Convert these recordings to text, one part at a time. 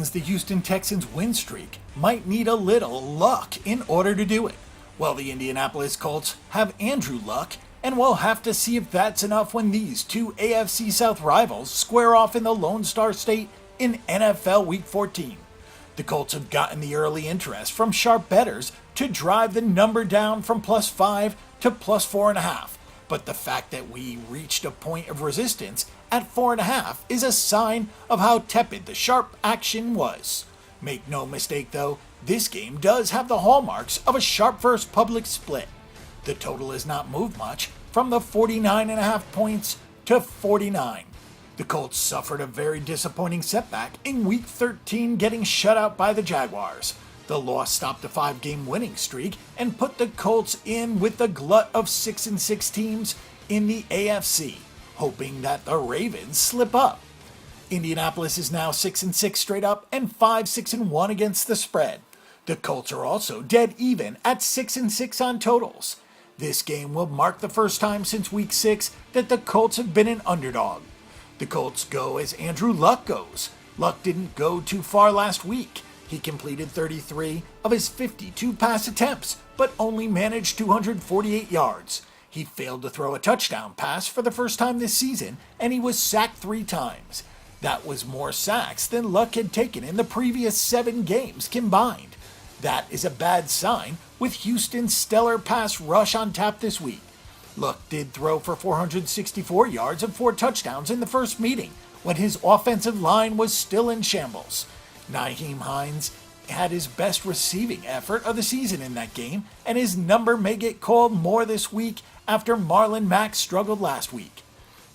says the Houston Texans win streak might need a little luck in order to do it. Well, the Indianapolis Colts have Andrew Luck, and we'll have to see if that's enough when these two AFC South rivals square off in the Lone Star State in NFL Week 14. The Colts have gotten the early interest from sharp bettors to drive the number down from +5 to +4.5. But the fact that we reached a point of resistance at 4.5 is a sign of how tepid the sharp action was. Make no mistake though, this game does have the hallmarks of a sharp first public split. The total has not moved much from the 49.5 points to 49. The Colts suffered a very disappointing setback in Week 13, getting shut out by the Jaguars. The loss stopped a 5-game winning streak and put the Colts in with the glut of 6-6 teams in the AFC, hoping that the Ravens slip up. Indianapolis is now 6-6 straight up and 5-6-1 against the spread. The Colts are also dead even at 6-6 on totals. This game will mark the first time since Week 6 that the Colts have been an underdog. The Colts go as Andrew Luck goes. Luck didn't go too far last week. He completed 33 of his 52 pass attempts, but only managed 248 yards. He failed to throw a touchdown pass for the first time this season, and he was sacked 3 times. That was more sacks than Luck had taken in the previous 7 games combined. That is a bad sign with Houston's stellar pass rush on tap this week. Luck did throw for 464 yards and 4 touchdowns in the first meeting when his offensive line was still in shambles. Nyheim Hines had his best receiving effort of the season in that game, and his number may get called more this week after Marlon Mack struggled last week.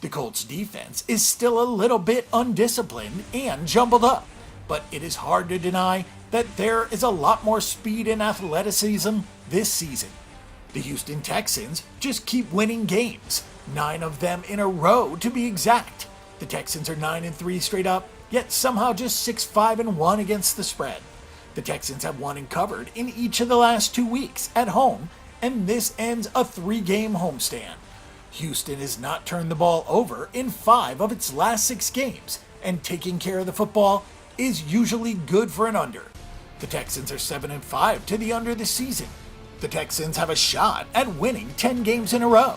The Colts defense is still a little bit undisciplined and jumbled up, but it is hard to deny that there is a lot more speed and athleticism this season. The Houston Texans just keep winning games, 9 of them in a row to be exact. The Texans are 9-3 straight up, yet somehow just 6-5-1 against the spread. The Texans have won and covered in each of the last 2 weeks at home, and this ends a 3-game homestand. Houston has not turned the ball over in 5 of its last 6 games, and taking care of the football is usually good for an under. The Texans are 7-5 to the under this season. The Texans have a shot at winning 10 games in a row.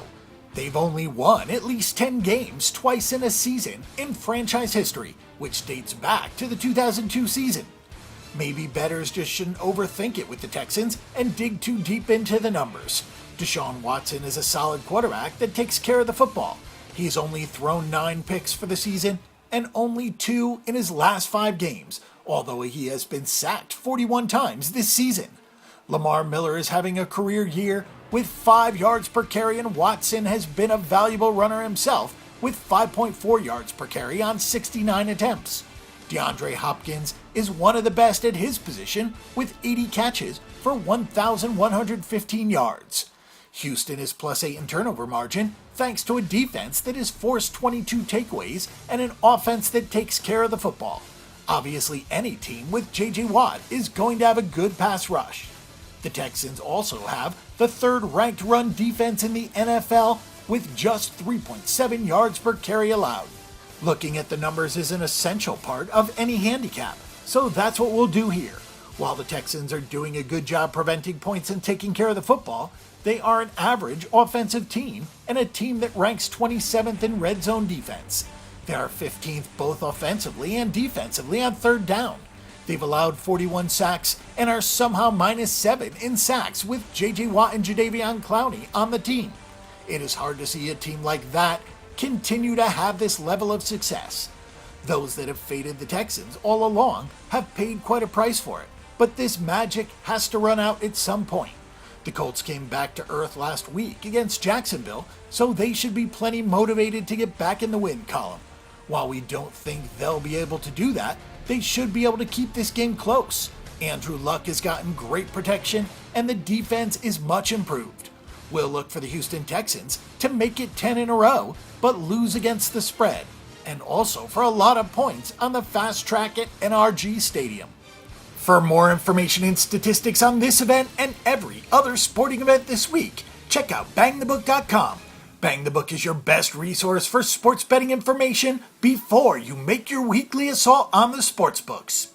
They've only won at least 10 games twice in a season in franchise history, which dates back to the 2002 season. Maybe bettors just shouldn't overthink it with the Texans and dig too deep into the numbers. Deshaun Watson is a solid quarterback that takes care of the football. He's only thrown 9 picks for the season and only 2 in his last 5 games, although he has been sacked 41 times this season. Lamar Miller is having a career year with 5 yards per carry, and Watson has been a valuable runner himself with 5.4 yards per carry on 69 attempts. DeAndre Hopkins is one of the best at his position with 80 catches for 1,115 yards. Houston is +8 in turnover margin thanks to a defense that has forced 22 takeaways and an offense that takes care of the football. Obviously, any team with J.J. Watt is going to have a good pass rush. The Texans also have the 3rd ranked run defense in the NFL with just 3.7 yards per carry allowed. Looking at the numbers is an essential part of any handicap, so that's what we'll do here. While the Texans are doing a good job preventing points and taking care of the football, they are an average offensive team and a team that ranks 27th in red zone defense. They are 15th both offensively and defensively on 3rd down. They've allowed 41 sacks and are somehow -7 in sacks with J.J. Watt and Jadeveon Clowney on the team. It is hard to see a team like that continue to have this level of success. Those that have faded the Texans all along have paid quite a price for it, but this magic has to run out at some point. The Colts came back to earth last week against Jacksonville, so they should be plenty motivated to get back in the win column. While we don't think they'll be able to do that, they should be able to keep this game close. Andrew Luck has gotten great protection, and the defense is much improved. We'll look for the Houston Texans to make it 10 in a row, but lose against the spread, and also for a lot of points on the fast track at NRG Stadium. For more information and statistics on this event and every other sporting event this week, check out bangthebook.com. Bang the Book is your best resource for sports betting information before you make your weekly assault on the sports books.